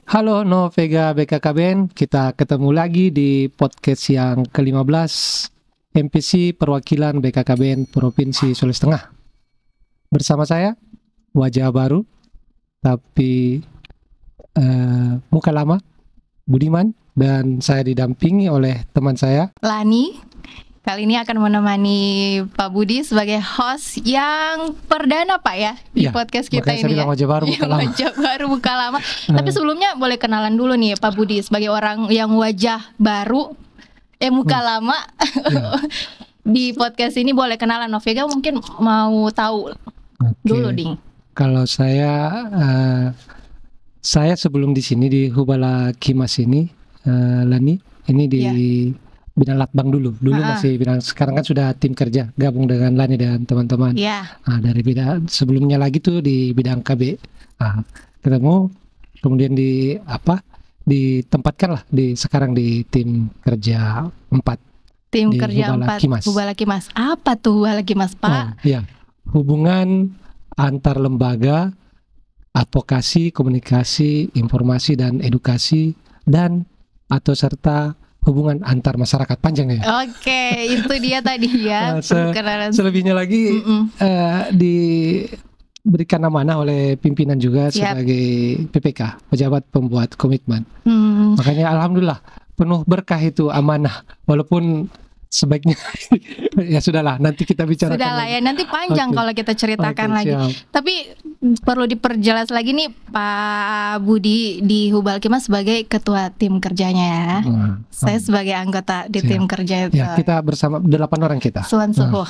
Halo No Vega BKKBN, kita ketemu lagi di podcast yang ke-15 MPC Perwakilan BKKBN Provinsi Sulawesi Tengah. Bersama saya, wajah baru, tapi muka lama, Budiman, dan saya didampingi oleh teman saya, Lani. Kali ini akan menemani Pak Budi sebagai host yang perdana Pak ya di podcast kita ini. Saya bilang wajah baru, muka lama. Wajah baru, muka lama. Tapi sebelumnya boleh kenalan dulu nih Pak Budi sebagai orang yang wajah baru, muka lama di podcast ini. Boleh kenalan, Novega mungkin mau tahu dulu Ding. Kalau saya sebelum di sini di Hubala Kimas ini, Lani, ini di bidang latbang dulu masih bidang, sekarang kan sudah tim kerja gabung dengan Lani dan teman-teman. Nah, dari bidang sebelumnya lagi tuh di bidang KB. Nah, ketemu kemudian ditempatkan lah sekarang di tim kerja 4. Tim kerja 4 Hubala Kimas. Apa tuh Hubala Kimas, Pak? Hubungan antar lembaga, advokasi, komunikasi, informasi dan edukasi, dan atau serta hubungan antar masyarakat, panjang ya. Oke, itu dia tadi ya. Selebihnya lagi diberikan amanah oleh pimpinan juga sebagai PPK, pejabat pembuat komitmen. Makanya alhamdulillah penuh berkah itu amanah, walaupun sebaiknya ya sudahlah, nanti kita bicarakan. Sudahlah ya, nanti panjang kalau kita ceritakan lagi. Tapi perlu diperjelas lagi nih Pak Budi di Hubala Kimas sebagai ketua tim kerjanya ya. Saya sebagai anggota di tim kerja itu. Ya, kita bersama 8 orang kita. Suan Suho.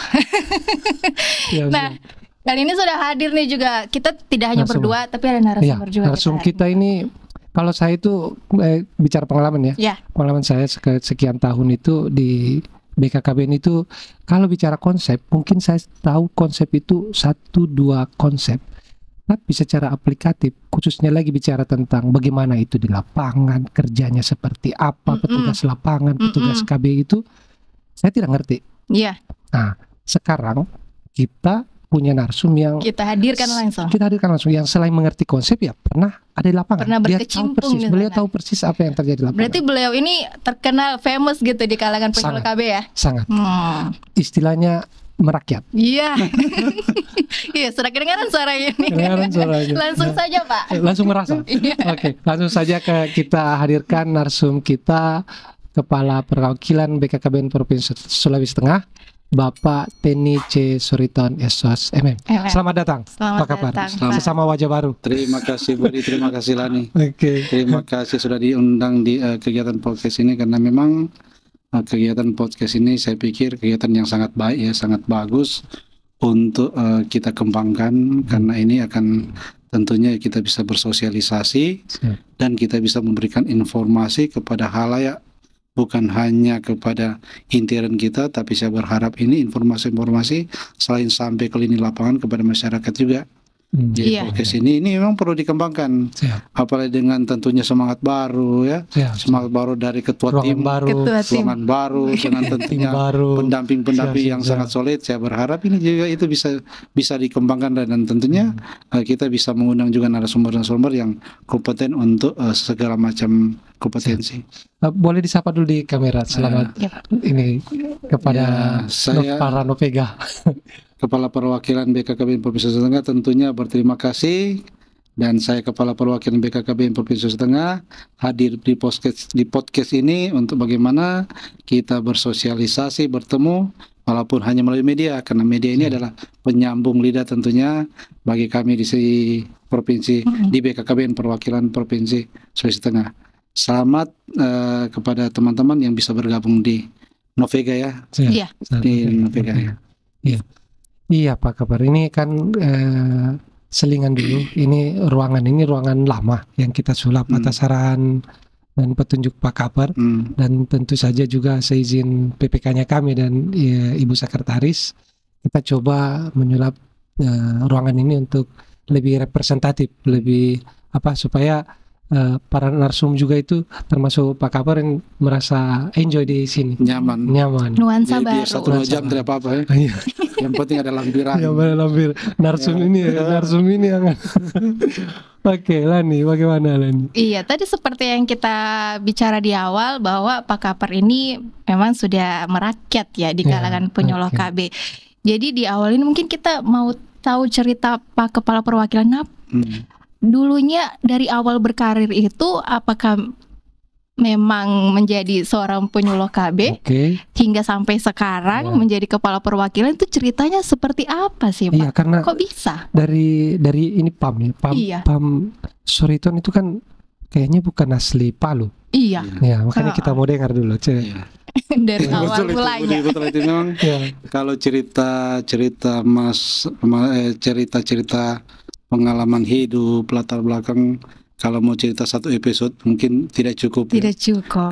Nah, kali ini sudah hadir nih juga. Kita tidak hanya berdua, tapi ada narasumber juga. Narasumber kita ini, kalau saya itu bicara pengalaman ya. Pengalaman saya sekian tahun itu di BKKBN itu, kalau bicara konsep, mungkin saya tahu konsep itu 1-2 konsep, tapi secara aplikatif, khususnya lagi bicara tentang bagaimana itu di lapangan, kerjanya seperti apa, petugas lapangan, petugas KB itu, saya tidak ngerti. Nah, sekarang kita punya narsum yang kita hadirkan langsung yang selain mengerti konsep ya pernah ada di lapangan, pernah berkecimpung. Beliau tahu persis apa yang terjadi di lapangan. Berarti beliau ini terkenal, famous gitu di kalangan penyuluh KB ya. Sangat. Istilahnya merakyat. Iya. Iya, sudah kedengaran suara ini. Langsung saja Pak. Langsung merasa. Oke, langsung saja kita hadirkan narsum kita, Kepala Perwakilan BKKBN Provinsi Sulawesi Tengah, Bapak Teni C. Suriton SOS MM. Selamat datang. Apa kabar? Sesama wajah baru. Terima kasih Budi, terima kasih Lani. Terima kasih sudah diundang di kegiatan podcast ini, karena memang kegiatan podcast ini saya pikir kegiatan yang sangat baik ya, sangat bagus untuk kita kembangkan, karena ini akan tentunya kita bisa bersosialisasi dan kita bisa memberikan informasi kepada halayak, bukan hanya kepada intiran kita, tapi saya berharap ini informasi-informasi selain sampai ke lini lapangan kepada masyarakat juga. Jadi podcast ini memang perlu dikembangkan. Apalagi dengan tentunya semangat baru ya, semangat baru dari ketua tim baru, ruangan baru, dengan tentunya pendamping-pendamping yang sangat solid. Saya berharap ini juga itu bisa dikembangkan, dan tentunya kita bisa mengundang juga narasumber-narasumber yang kompeten untuk segala macam kompetensi. Boleh disapa dulu di kamera. Selamat ini kepada para Novega. Kepala Perwakilan BKKBN Provinsi Sulawesi Tengah tentunya berterima kasih, dan saya Kepala Perwakilan BKKBN Provinsi Sulawesi Tengah hadir di podcast ini untuk bagaimana kita bersosialisasi, bertemu walaupun hanya melalui media, karena media ini adalah penyambung lidah tentunya bagi kami di provinsi di BKKBN Perwakilan Provinsi Sulawesi Tengah. Selamat kepada teman-teman yang bisa bergabung di Novega ya. Di Novega ya. Iya Pak kabar, ini kan selingan dulu, ini ruangan lama yang kita sulap atas saran dan petunjuk Pak Kabar, dan tentu saja juga seizin PPK-nya kami dan Ibu Sekretaris, kita coba menyulap ruangan ini untuk lebih representatif, lebih supaya para narsum juga itu termasuk Pak Kabar yang merasa enjoy di sini, nyaman. Nuansa baru. 1-2 jam tidak apa-apa ya. Yang penting ada lampiran. Ya, lampir. Narsum ini yang Oke, Lani, bagaimana Lani? Iya, tadi seperti yang kita bicara di awal bahwa Pak Kapar ini memang sudah merakyat ya di kalangan penyuluh KB. Jadi di awal ini mungkin kita mau tahu cerita Pak Kepala Perwakilan dulunya dari awal berkarir itu apakah memang menjadi seorang penyuluh KB hingga sampai sekarang menjadi kepala perwakilan, itu ceritanya seperti apa sih Pak? Iya, karena kok bisa? Dari ini PAM ya, PAM Suriton itu kan kayaknya bukan asli Palu. Iya. Ya, makanya kita mau dengar dulu dari awal mulanya. Betul itu memang. Kalau cerita pengalaman hidup, latar belakang, kalau mau cerita satu episode mungkin tidak cukup.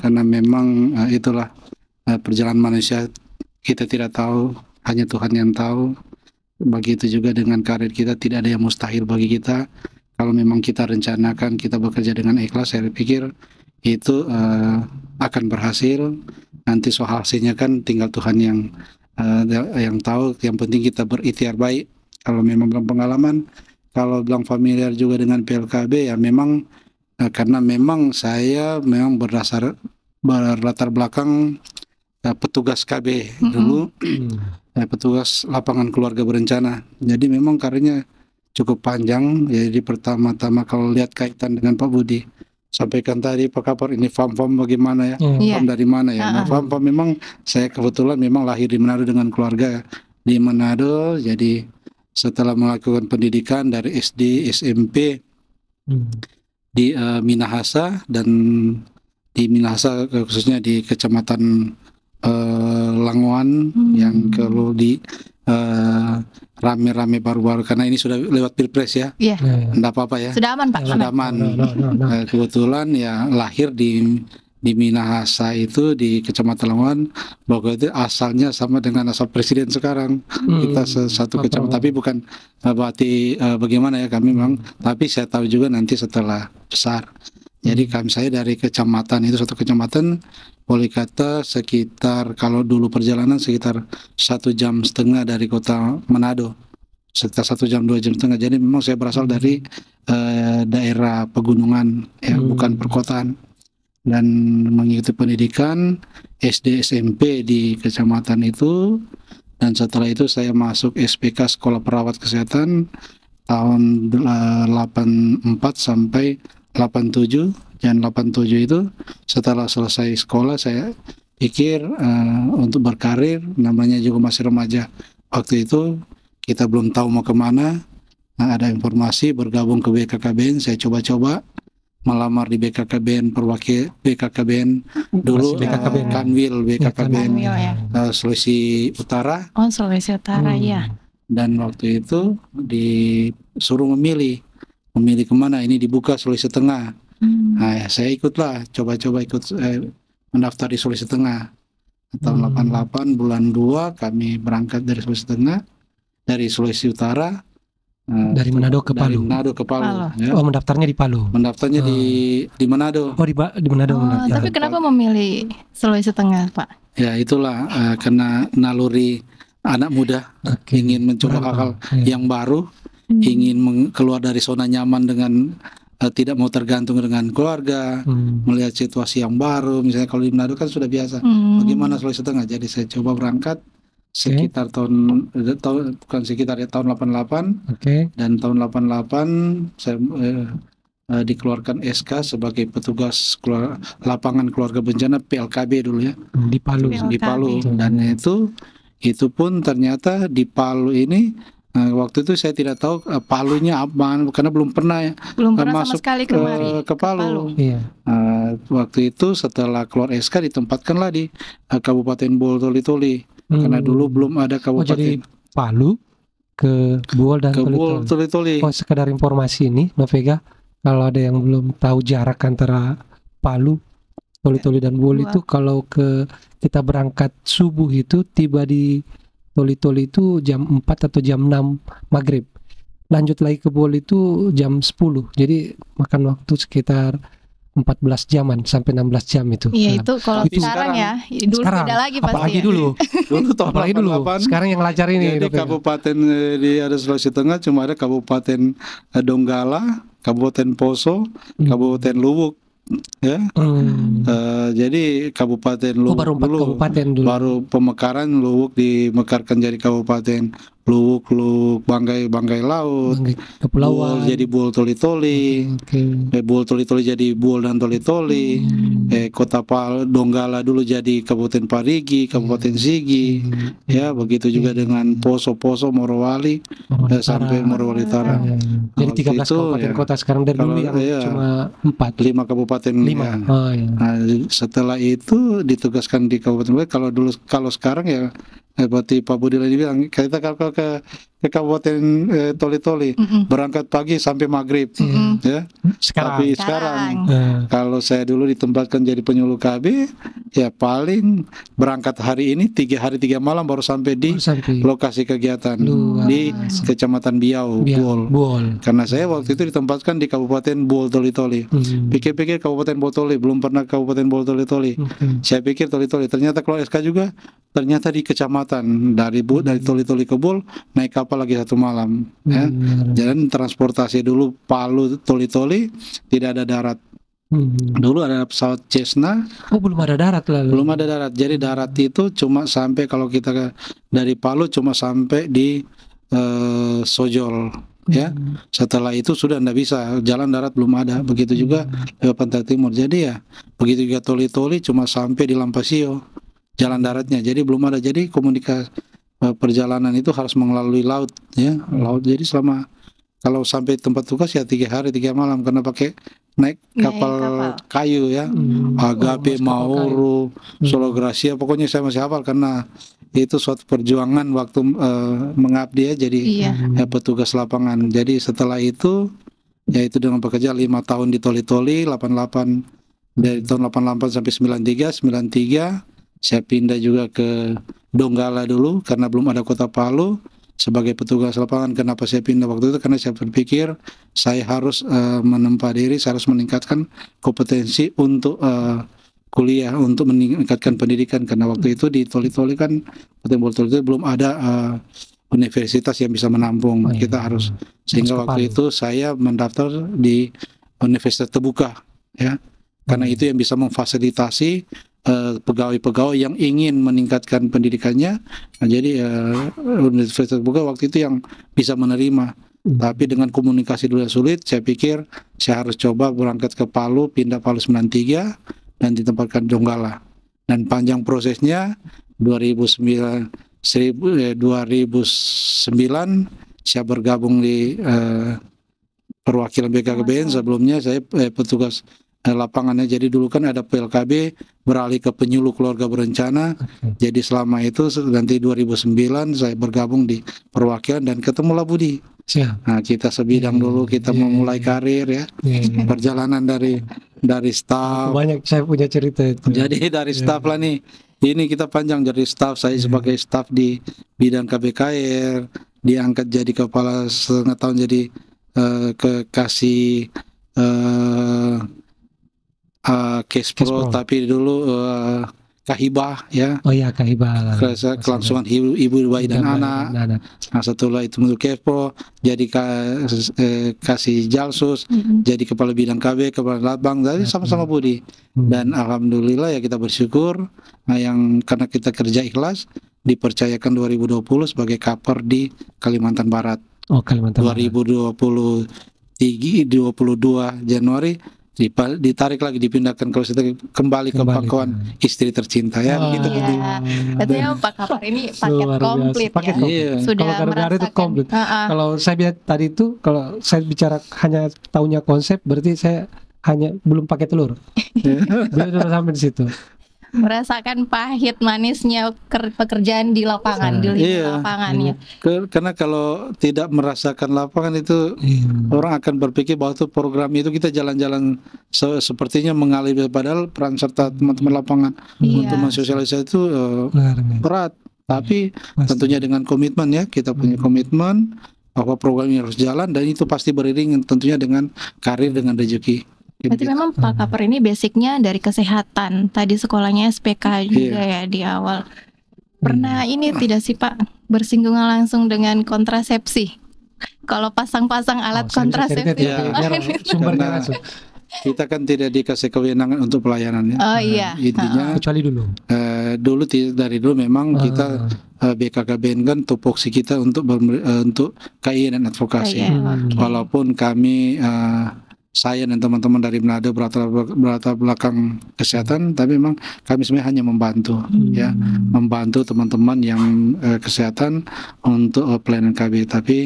Karena memang itulah perjalanan manusia, kita tidak tahu, hanya Tuhan yang tahu. Begitu juga dengan karir kita, tidak ada yang mustahil bagi kita. Kalau memang kita rencanakan, kita bekerja dengan ikhlas, saya pikir itu akan berhasil. Nanti soal hasilnya kan tinggal Tuhan yang tahu. Yang penting kita berikhtiar baik. Kalau memang belum pengalaman, kalau bilang familiar juga dengan PLKB ya memang karena memang saya memang berlatar belakang petugas KB dulu, petugas lapangan keluarga berencana. Jadi memang karirnya cukup panjang. Jadi pertama-tama kalau lihat kaitan dengan Pak Budi, sampaikan tadi Pak Kapar ini FAM bagaimana ya, FAM dari mana ya. Nah, FAM memang saya kebetulan memang lahir di Manado dengan keluarga di Manado. Jadi setelah melakukan pendidikan dari SD, SMP di Minahasa, dan di Minahasa khususnya di Kecamatan Langoan yang kalau di rame-rame baru-baru, karena ini sudah lewat Pilpres ya. Enggak apa-apa ya. Sudah aman Pak. Sudah aman. Kebetulan ya lahir di Minahasa itu di Kecamatan Langoan, bahwa itu asalnya sama dengan asal presiden sekarang. Kita satu kecamatan, tapi bukan berarti bagaimana ya kami memang, tapi saya tahu juga nanti setelah besar. Jadi saya dari kecamatan itu, satu kecamatan boleh kata sekitar, kalau dulu perjalanan sekitar 1,5 jam dari kota Manado, sekitar 1 jam 2 jam setengah. Jadi memang saya berasal dari daerah pegunungan ya, bukan perkotaan. Dan mengikuti pendidikan SD SMP di kecamatan itu, dan setelah itu saya masuk SPK Sekolah Perawat Kesehatan tahun 84 sampai 87. Dan 87 itu setelah selesai sekolah saya pikir untuk berkarir, namanya juga masih remaja waktu itu, kita belum tahu mau kemana. Ada informasi bergabung ke BKKBN, saya coba-coba melamar di BKKBN, BKKBN dulu, Kanwil BKKBN Sulawesi Utara. Sulawesi Utara ya. Dan waktu itu disuruh memilih kemana, ini dibuka Sulawesi Tengah. Nah, saya ikutlah, coba-coba ikut mendaftar di Sulawesi Tengah. Tahun 88 bulan 2 kami berangkat dari Sulawesi Tengah, dari Sulawesi Utara. Dari Manado ke Palu. Ya. Oh, mendaftarnya di Palu. Mendaftarnya di Manado. Oh, di Manado. Tapi kenapa memilih Sulawesi Tengah, Pak? Ya itulah karena naluri anak muda, ingin mencoba hal-hal yang baru, ingin keluar dari zona nyaman dengan tidak mau tergantung dengan keluarga, melihat situasi yang baru. Misalnya kalau di Manado kan sudah biasa. Bagaimana Sulawesi Tengah? Jadi saya coba berangkat sekitar tahun 88. Dan tahun 88 saya dikeluarkan SK sebagai petugas lapangan keluarga bencana PLKB dulu ya, di Palu. Di Palu. Dan itu pun ternyata di Palu ini waktu itu saya tidak tahu Palunya apa, karena belum pernah masuk sama sekali ke Palu. Waktu itu setelah keluar SK ditempatkanlah di Kabupaten Buol Toli-Toli. Karena dulu belum ada kabupaten. Jadi Palu ke Buol dan Toli-Toli. Oh, sekedar informasi ini, Novega, kalau ada yang belum tahu jarak antara Palu, Toli-Toli dan Buol itu, kalau kita berangkat subuh itu tiba di Toli-Toli itu jam 4 atau jam 6 maghrib. Lanjut lagi ke Buol itu jam 10. Jadi makan waktu sekitar 14 jaman sampai 16 jam itu. Iya, itu kalau sekarang ya, dulu beda lagi pasti. Apalagi dulu. Apalagi dulu. Sekarang yang lajar ini. Jadi kabupaten di ada Sulawesi Tengah cuma ada Kabupaten Donggala, Kabupaten Poso, Kabupaten Luwuk, ya. Jadi Kabupaten Luwuk baru pemekaran Luwuk dimekarkan jadi Kabupaten Luwuk, Banggai Laut, Buol jadi Buol Toli-Toli, Buol Toli-Toli jadi Buol dan Toli-Toli, Kota Donggala dulu jadi Kabupaten Parigi, Kabupaten Sigi, ya begitu juga dengan Poso, Morowali, sampai Morowali Utara. Jadi 13 kabupaten kota sekarang dari dulu yang cuma 5 kabupaten. Nah, setelah itu ditugaskan di Kabupaten. Kalau sekarang ya seperti Pak Budi lagi bilang, kita kalau ke Kabupaten Toli-Toli berangkat pagi sampai maghrib, ya. Tapi sekarang kalau saya dulu ditempatkan jadi penyuluh KB, ya paling berangkat hari ini 3 hari 3 malam baru sampai di lokasi kegiatan di Kecamatan Biau, Buol. Karena saya waktu itu ditempatkan di Kabupaten Buol Toli-Toli. Pikir-pikir Kabupaten Buol Toli, belum pernah Kabupaten Buol Toli-Toli. Saya pikir Toli-Toli, ternyata kalau SK juga ternyata di kecamatan dari Toli-Toli ke Buol naik kapal lagi 1 malam, ya. Jalan transportasi dulu Palu Toli-Toli tidak ada darat. Dulu ada pesawat Cessna. Belum ada darat lalu. Belum ada darat. Jadi darat itu cuma sampai kalau kita dari Palu cuma sampai di Sojol, ya. Setelah itu sudah tidak bisa, jalan darat belum ada. Begitu juga lewat Pantai Timur. Jadi ya begitu juga Toli-Toli cuma sampai di Lampasio jalan daratnya. Jadi belum ada. Jadi komunikasi perjalanan itu harus melalui laut, ya, laut. Jadi selama kalau sampai tempat tugas ya 3 hari 3 malam karena pakai naik kapal kayu, ya. Agape, Mauro, Solo Gracia, pokoknya saya masih hafal karena itu suatu perjuangan waktu mengabdi, ya, jadi petugas lapangan. Jadi setelah itu yaitu dengan bekerja 5 tahun di Toli-Toli, 88 dari tahun 88 sampai 93 saya pindah juga ke Donggala dulu karena belum ada Kota Palu sebagai petugas lapangan. Kenapa saya pindah waktu itu? Karena saya berpikir saya harus menempa diri, saya harus meningkatkan kompetensi untuk kuliah, untuk meningkatkan pendidikan. Karena waktu itu di Toli-Toli kan Toli-Toli belum ada universitas yang bisa menampung. Kita harus, sehingga waktu itu saya mendaftar di universitas terbuka, ya. Karena itu yang bisa memfasilitasi pegawai-pegawai yang ingin meningkatkan pendidikannya. Nah, jadi universitas terbuka waktu itu yang bisa menerima. Tapi dengan komunikasi dulu yang sulit, saya pikir saya harus coba berangkat ke Palu, pindah Palu 93 dan ditempatkan Donggala. Dan panjang prosesnya 2009 saya bergabung di perwakilan BKKBN. Sebelumnya saya petugas lapangannya. Jadi dulu kan ada PLKB beralih ke penyuluh keluarga berencana. Jadi selama itu nanti 2009 saya bergabung di perwakilan dan ketemulah Budi. Nah, kita sebidang dulu, kita memulai karir, ya. Perjalanan dari staf. Banyak saya punya cerita itu. Jadi dari staf lah nih. Ini kita panjang dari staf. Saya sebagai staf di bidang KBKR, diangkat jadi kepala setengah tahun, jadi kasih Kespro, tapi dulu Kahibah, ya. Oh iya, Kahibah. Kelangsungan ibu, bayi dan anak. Nah, setelah itu untuk Kespro, jadi kasih Jalsus, jadi kepala bidang KB, kepala Latbang, jadi sama-sama Budi. Dan alhamdulillah ya kita bersyukur, yang karena kita kerja ikhlas, dipercayakan 2020 sebagai Kapper di Kalimantan Barat. Oh, Kalimantan 2022 Januari ditarik lagi, dipindahkan, kalau kita kembali ke pangkuan istri tercinta, ya. Gitu. Katanya Pak Kapper ini paket komplit, ya. Sudah kalau merasakan itu komplit. Kalau saya bilang tadi itu, kalau saya bicara hanya tahunya konsep, berarti saya hanya belum pakai telur. Dia sudah sampai di situ. Merasakan pahit manisnya pekerjaan di lapangan, di lingkungan lapangan, ya. Karena kalau tidak merasakan lapangan itu orang akan berpikir bahwa itu program itu kita jalan-jalan sepertinya mengalir, padahal peran serta teman-teman lapangan untuk mensosialisasi itu berat. Tapi tentunya dengan komitmen, ya, kita punya komitmen bahwa program ini harus jalan, dan itu pasti beriring tentunya dengan karir, dengan rezeki. Berarti memang Pak Kapper ini basicnya dari kesehatan. Tadi sekolahnya SPK juga, ya, di awal. Pernah ini tidak sih Pak bersinggungan langsung dengan kontrasepsi? Kalau pasang-pasang alat kontrasepsi karena kita kan tidak dikasih kewenangan untuk pelayanannya. Oh iya. Intinya kecuali dulu. Dari dulu memang kita BKKBN kan tupoksi kita untuk KI dan advokasi. Walaupun kami saya dan teman-teman dari Manado berlatar belakang kesehatan, tapi memang kami sebenarnya hanya membantu, ya, membantu teman-teman yang kesehatan untuk pelayanan KB. Tapi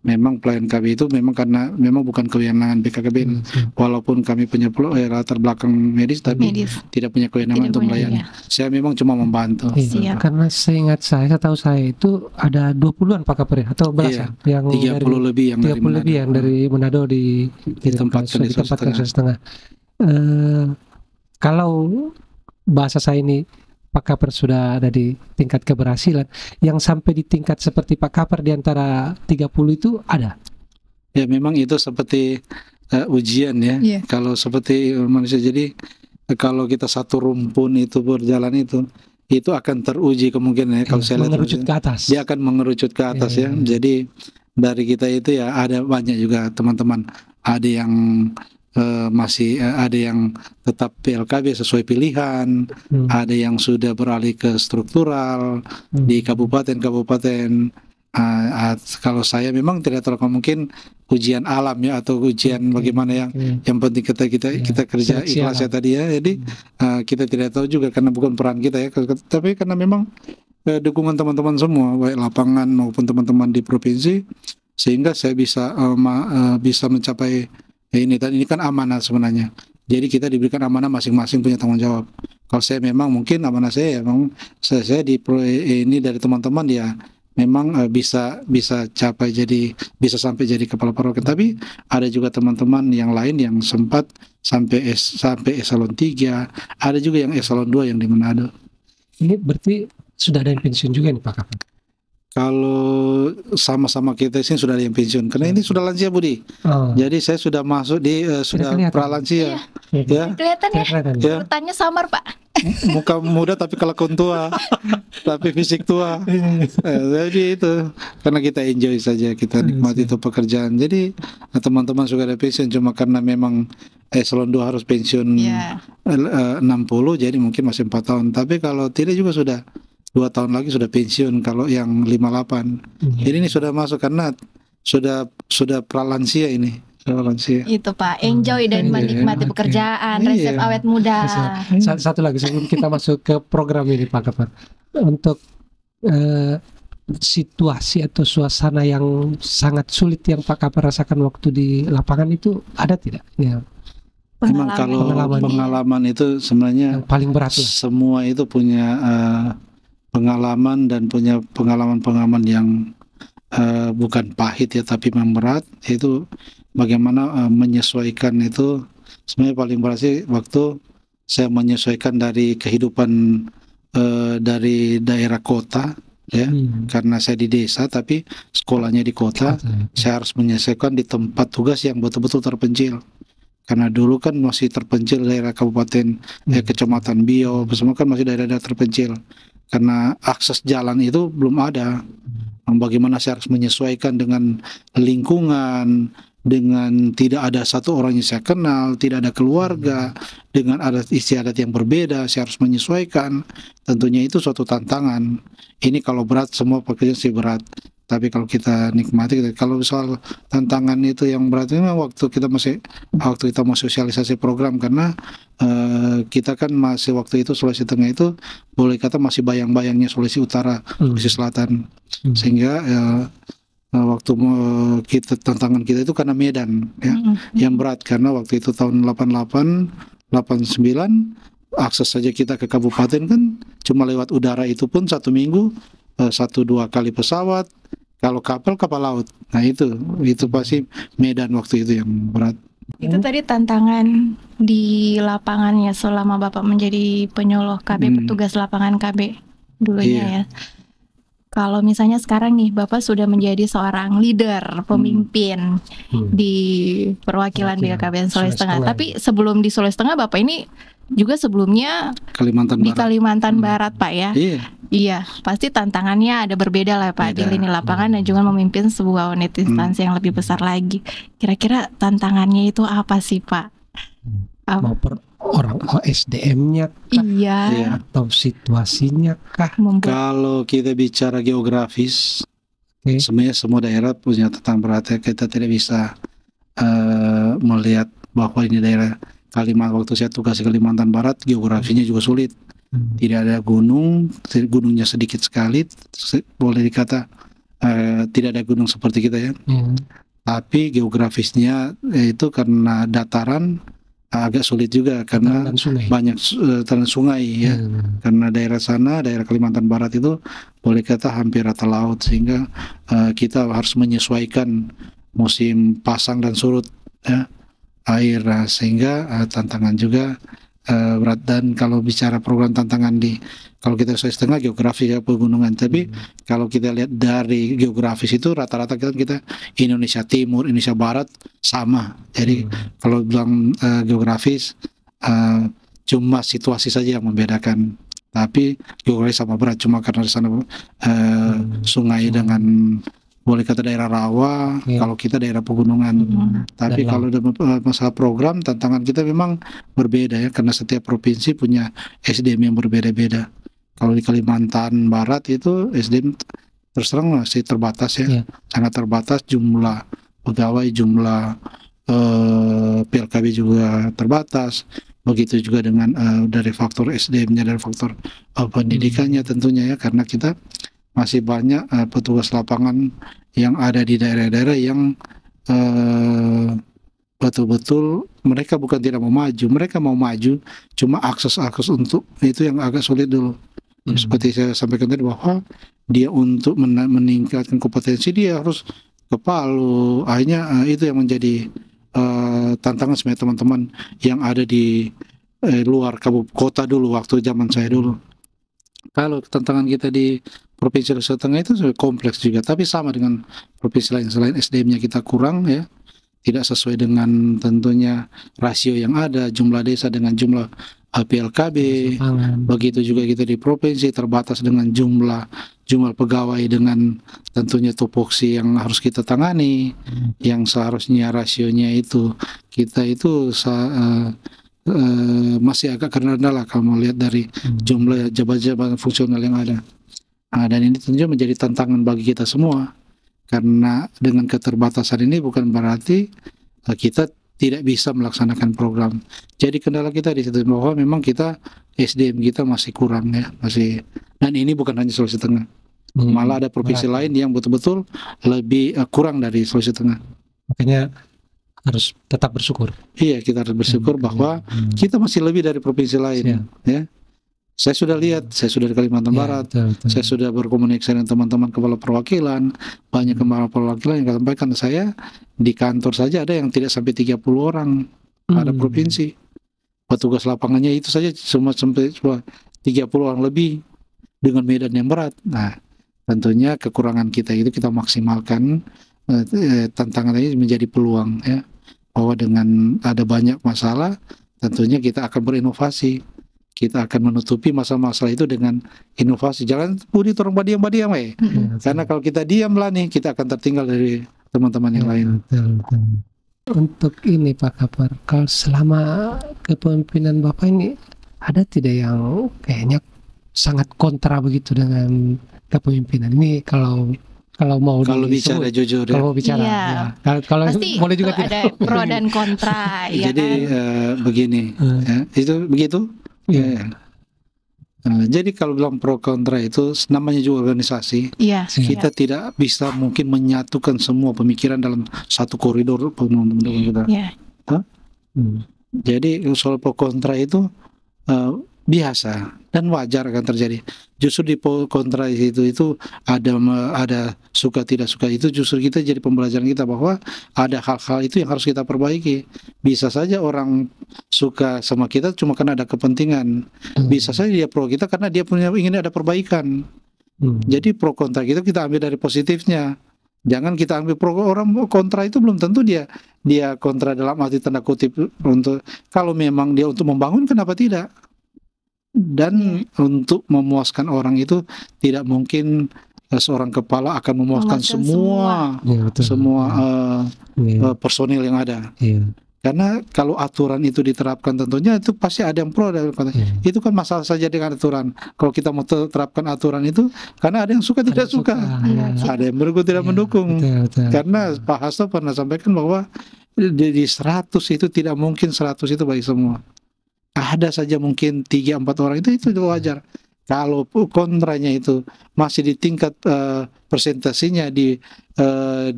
memang pelayanan KB itu memang karena memang bukan kewenangan BKKBN, walaupun kami punya latar belakang medis, tapi tidak punya kewenangan untuk melayani. Saya memang cuma membantu. Karena seingat saya, tahu saya itu ada 20-an Pak Kapolri atau belasan yang 30 lebih yang dari Manado di tempat setengah. Kalau bahasa saya ini, Pak Kapar sudah ada di tingkat keberhasilan, yang sampai di tingkat seperti Pak Kapar di antara 30 itu ada? Ya memang itu seperti ujian ya. Kalau seperti manusia, jadi kalau kita satu rumpun itu berjalan itu akan teruji kemungkinan kalau saya lihat mengerucut ke atas. Dia akan mengerucut ke atas ya. Jadi dari kita itu ya ada banyak juga teman-teman, ada yang masih ada yang tetap PLKB sesuai pilihan, ada yang sudah beralih ke struktural di kabupaten. Kalau saya memang tidak terlalu mungkin ujian alam ya, atau ujian bagaimana yang penting kita kerja ikhlas ya tadi ya. Jadi kita tidak tahu juga karena bukan peran kita ya, tapi karena memang dukungan teman-teman semua, baik lapangan maupun teman-teman di provinsi, sehingga saya bisa mencapai ini kan amanah sebenarnya. Jadi kita diberikan amanah, masing-masing punya tanggung jawab. Kalau saya memang mungkin amanah saya saya ini dari teman-teman ya memang bisa capai bisa sampai jadi kepala paroki. Tapi ada juga teman-teman yang lain yang sempat sampai eselon 3, ada juga yang eselon 2 yang di Manado. Ini berarti sudah ada yang pensiun juga nih Pak Kapten? Kalau sama-sama kita sini sudah ada yang pensiun, karena ini sudah lansia Budi. Jadi saya sudah masuk di sudah pralansia. Ya. Kelihatan ya. Urutannya samar Pak. Muka muda tapi kelakuan tua, tapi fisik tua. Jadi itu karena kita enjoy saja, kita nikmati itu pekerjaan. Jadi teman-teman sudah ada pensiun, cuma karena memang eselon 2 harus pensiun 60, jadi mungkin masih 4 tahun. Tapi kalau tidak juga sudah 2 tahun lagi sudah pensiun kalau yang 58. Jadi ini sudah masuk karena sudah pralansia ini. Itu Pak, enjoy dan menikmati pekerjaan, resep awet muda. Satu lagi sebelum kita masuk ke program ini Pak Kapar, untuk situasi atau suasana yang sangat sulit yang Pak Kapar rasakan waktu di lapangan itu ada tidak? Ya. Memang kalau pengalaman itu sebenarnya yang paling berat lah. Semua itu punya pengalaman dan punya pengalaman yang bukan pahit ya, tapi memang berat. Itu bagaimana menyesuaikan itu sebenarnya paling berat sih waktu saya menyesuaikan dari kehidupan dari daerah kota ya, karena saya di desa tapi sekolahnya di kota. Saya harus menyesuaikan di tempat tugas yang betul-betul terpencil. Karena dulu kan masih terpencil daerah kabupaten, kecamatan Bio, semua kan masih daerah-daerah terpencil. Karena akses jalan itu belum ada. Bagaimana saya harus menyesuaikan dengan lingkungan, dengan tidak ada satu orang yang saya kenal, tidak ada keluarga, dengan adat istiadat yang berbeda, saya harus menyesuaikan. Tentunya itu suatu tantangan. Ini kalau berat, semua pekerjaan sih berat. Tapi kalau kita nikmati, kalau soal tantangan itu yang berat ini waktu kita mau sosialisasi program, karena kita kan masih waktu itu Sulawesi Tengah itu boleh kata masih bayang-bayangnya Sulawesi Utara, Sulawesi Selatan, sehingga waktu tantangan kita itu karena Medan ya, yang berat karena waktu itu tahun 88, 89 akses saja kita ke kabupaten kan cuma lewat udara, itu pun 1 minggu 1-2 kali pesawat, kalau kapal laut. Nah itu pasti Medan waktu itu yang berat. Itu tadi tantangan di lapangannya selama Bapak menjadi penyuluh KB, petugas lapangan KB dulunya ya. Kalau misalnya sekarang nih Bapak sudah menjadi seorang leader, pemimpin di perwakilan BKKBN Sulawesi Tengah. Tapi sebelum di Sulawesi Tengah Bapak ini juga sebelumnya Kalimantan Barat, Pak ya. Iya, pasti tantangannya ada berbeda lah Pak di lini lapangan dan juga memimpin sebuah unit instansi yang lebih besar lagi. Kira-kira tantangannya itu apa sih Pak? Mau orang SDM-nya kah? Iya. Atau situasinya kah? Kalau kita bicara geografis, sebenarnya semua daerah punya tantangan berat. Kita tidak bisa melihat bahwa ini daerah Kalimantan. Waktu saya tugas di Kalimantan Barat, geografinya juga sulit. Tidak ada gunung, gunungnya sedikit sekali, boleh dikata tidak ada gunung seperti kita ya. Tapi geografisnya itu karena dataran agak sulit juga karena banyak sungai ya. Karena daerah sana, daerah Kalimantan Barat itu boleh kata hampir rata laut, sehingga kita harus menyesuaikan musim pasang dan surut ya, air, sehingga tantangan juga berat. Dan kalau bicara program tantangan kalau kita Sulawesi Tengah geografi ya pegunungan, tapi kalau kita lihat dari geografis itu rata-rata kita Indonesia Timur, Indonesia Barat sama. Jadi kalau bilang geografis cuma situasi saja yang membedakan, tapi geografis sama berat, cuma karena di sana sungai dengan boleh kata daerah rawa, kalau kita daerah pegunungan. Tapi kalau masalah program, tantangan kita memang berbeda ya, karena setiap provinsi punya SDM yang berbeda-beda. Kalau di Kalimantan Barat itu SDM terus terang masih terbatas ya, sangat terbatas jumlah pegawai, jumlah PLKB juga terbatas. Begitu juga dengan dari faktor SDM-nya, dari faktor pendidikannya tentunya ya, karena kita masih banyak petugas lapangan yang ada di daerah-daerah yang betul-betul mereka bukan tidak mau maju, mereka mau maju, cuma akses untuk itu yang agak sulit dulu. Seperti saya sampaikan tadi bahwa dia untuk meningkatkan kompetensi dia harus ke Palu, akhirnya itu yang menjadi tantangan sebenarnya teman-teman yang ada di luar kota dulu waktu zaman saya dulu. Kalau tantangan kita di Provinsi Sulawesi Tengah itu kompleks juga, tapi sama dengan provinsi lain, selain SDM-nya kita kurang ya, tidak sesuai dengan tentunya rasio yang ada, jumlah desa dengan jumlah PLKB. Begitu juga kita di provinsi terbatas dengan jumlah pegawai, dengan tentunya tupoksi yang harus kita tangani, yang seharusnya rasionya itu kita itu masih agak rendah lah kalau melihat dari jumlah jabatan fungsional yang ada. Dan ini tentunya menjadi tantangan bagi kita semua, karena dengan keterbatasan ini bukan berarti kita tidak bisa melaksanakan program. Jadi kendala kita di situ bahwa memang kita SDM kita masih kurang ya, dan ini bukan hanya Sulawesi Tengah, malah ada provinsi lain yang betul-betul lebih kurang dari Sulawesi Tengah. Makanya harus tetap bersyukur. Iya, kita harus bersyukur bahwa kita masih lebih dari provinsi lain ya. Saya sudah lihat, saya sudah di Kalimantan Barat, saya sudah berkomunikasi dengan teman-teman kepala perwakilan, banyak kepala perwakilan yang sampaikan saya di kantor saja ada yang tidak sampai 30 orang pada provinsi. Petugas lapangannya itu saja cuma sampai 30 orang lebih dengan medan yang berat. Nah, tentunya kekurangan kita itu kita maksimalkan, tantangan ini menjadi peluang ya, bahwa dengan ada banyak masalah tentunya kita akan berinovasi. Kita akan menutupi masalah-masalah itu dengan inovasi. Jangan Budi orang badiam-badiam karena kalau kita diam lah nih, kita akan tertinggal dari teman-teman yang lain. Untuk ini Pak Kapar, kalau selama kepemimpinan Bapak ini ada tidak yang kayaknya sangat kontra begitu dengan kepemimpinan ini, kalau bicara jujur kalau bicara kalau pasti boleh juga ada pro dan kontra. Jadi begini ya, itu begitu. Jadi kalau bilang pro kontra itu namanya juga organisasi. Kita tidak bisa mungkin menyatukan semua pemikiran dalam satu koridor kita. Jadi soal pro kontra itu biasa dan wajar akan terjadi. Justru di kontra itu ada suka tidak suka, itu justru kita jadi pembelajaran kita bahwa ada hal-hal itu yang harus kita perbaiki. Bisa saja orang suka sama kita cuma karena ada kepentingan, bisa saja dia pro kita karena dia ingin ada perbaikan. Jadi pro kontra kita ambil dari positifnya. Jangan kita ambil pro, orang kontra itu belum tentu dia kontra dalam arti tanda kutip untuk, kalau memang dia untuk membangun kenapa tidak? Dan untuk memuaskan orang itu tidak mungkin seorang kepala akan memuaskan semua personil yang ada. Karena kalau aturan itu diterapkan tentunya itu pasti ada yang pro dan kontra. Itu kan masalah saja dengan aturan. Kalau kita mau terapkan aturan itu, karena ada yang suka tidak suka, ada yang mendukung tidak mendukung. Karena Pak Hasto pernah sampaikan bahwa di 100 itu tidak mungkin 100 itu baik semua. Ada saja mungkin 3-4 orang itu wajar. Kalau kontranya itu masih di tingkat persentasinya di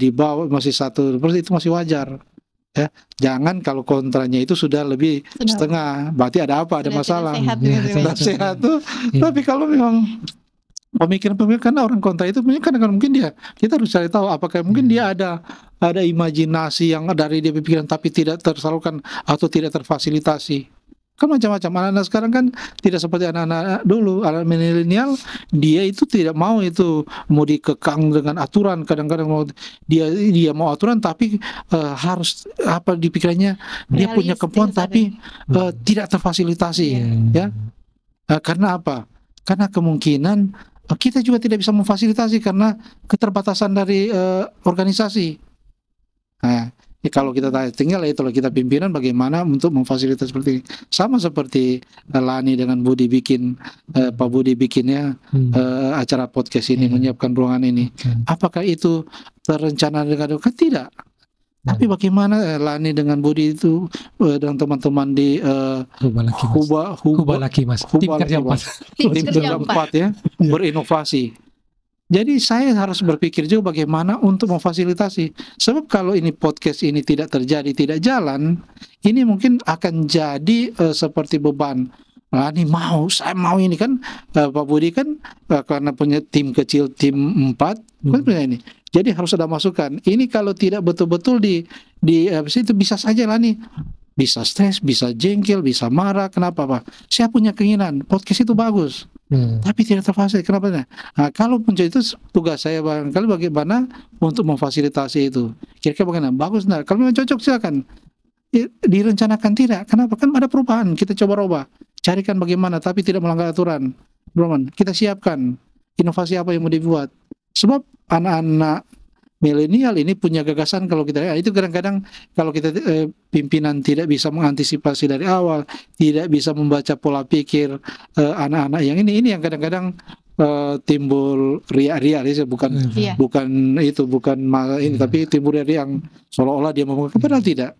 bawah masih 1%, itu masih wajar. Ya, jangan kalau kontranya itu sudah lebih setengah, berarti ada apa? Ada masalah. Tidak sehat tuh. Tapi kalau memang pemikiran karena orang kontra itu kadang-kadang mungkin kita harus cari tahu apakah mungkin dia ada imajinasi yang dari dia pikiran tapi tidak tersalurkan atau tidak terfasilitasi. Kan macam-macam. Anak-anak sekarang kan tidak seperti anak-anak dulu. Anak milenial dia itu tidak mau mau dikekang dengan aturan. Kadang-kadang dia mau aturan tapi harus di pikirannya dia punya kemampuan tapi tidak terfasilitasi. Ya. Karena apa? Karena kemungkinan kita juga tidak bisa memfasilitasi karena keterbatasan dari organisasi. Nah, kalau kita tinggal itulah kita pimpinan bagaimana untuk memfasilitasi seperti ini. Sama seperti Lani dengan Budi Pak Budi bikinnya acara podcast ini, menyiapkan ruangan ini. Apakah itu terencana dengan tidak? Tapi bagaimana Lani dengan Budi itu dan teman-teman di Tim Kerja 4 ya, berinovasi. Jadi saya harus berpikir juga bagaimana untuk memfasilitasi. Sebab kalau ini podcast ini tidak terjadi, tidak jalan, ini mungkin akan jadi seperti beban. Nah, saya mau ini kan Pak Budi kan karena punya tim kecil, tim 4 kan punya ini. Jadi harus ada masukan. Ini kalau tidak betul-betul di itu bisa saja lah nih. Bisa stres, bisa jengkel, bisa marah. Kenapa Pak? Saya punya keinginan podcast itu bagus. Tapi tidak terfasilitasi. Kenapa? Nah, kalau muncul itu tugas saya barangkali bagaimana untuk memfasilitasi itu. Kira-kira bagaimana? Bagus nah. Kalau memang cocok silakan. Direncanakan tidak. Kenapa? Kan ada perubahan. Kita coba rubah. Carikan bagaimana tapi tidak melanggar aturan. Kita siapkan inovasi apa yang mau dibuat. Sebab anak-anak milenial ini punya gagasan kalau kita itu kadang-kadang kalau kita pimpinan tidak bisa mengantisipasi dari awal, tidak bisa membaca pola pikir anak-anak yang ini yang kadang-kadang timbul ria-ria bukan ini tapi timbul ria yang seolah-olah dia mau padahal tidak.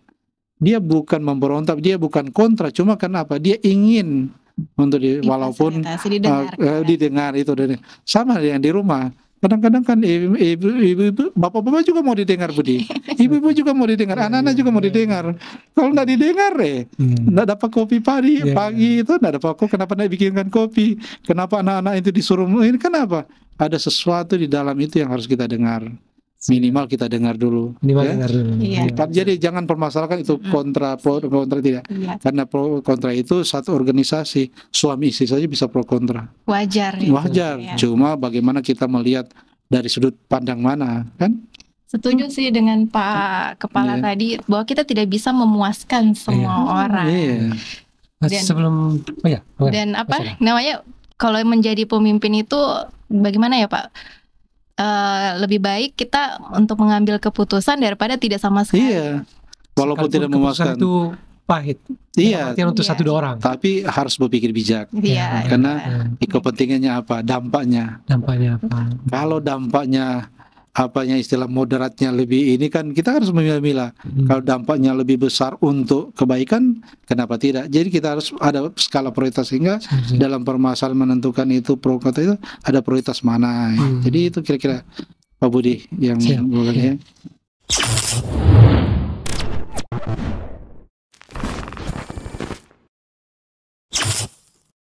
Dia bukan memberontak, dia bukan kontra, cuma kenapa? Dia ingin untuk walaupun didengar itu sama yang di rumah. Kadang-kadang kan ibu-ibu, bapak-bapak juga mau didengar Budi, ibu-ibu juga mau didengar, anak-anak juga mau didengar. Kalau nggak didengar nggak dapat kopi pagi itu nggak dapat kopi. Kenapa nggak bikinkan kopi? Kenapa anak-anak itu disuruh ini? Kenapa? Ada sesuatu di dalam itu yang harus kita dengar. Minimal kita dengar dulu. Jadi jangan permasalahkan itu kontra tidak. Karena pro kontra itu satu organisasi, suami istri saja bisa pro kontra. Wajar. Cuma bagaimana kita melihat dari sudut pandang mana, kan? Setuju sih dengan Pak Kepala tadi bahwa kita tidak bisa memuaskan semua orang. Dan namanya kalau menjadi pemimpin itu bagaimana ya Pak? Lebih baik kita untuk mengambil keputusan daripada tidak sama sekali. Walaupun tidak memuaskan itu pahit. Untuk satu dua orang. Tapi harus berpikir bijak. Karena kepentingannya apa? Dampaknya apa? Kalau dampaknya istilah moderatnya lebih ini kan kita harus memilah-milah. Kalau dampaknya lebih besar untuk kebaikan, kenapa tidak? Jadi kita harus ada skala prioritas sehingga dalam permasalahan menentukan itu pro kontra itu ada prioritas mana. Jadi itu kira-kira Pak Budi yang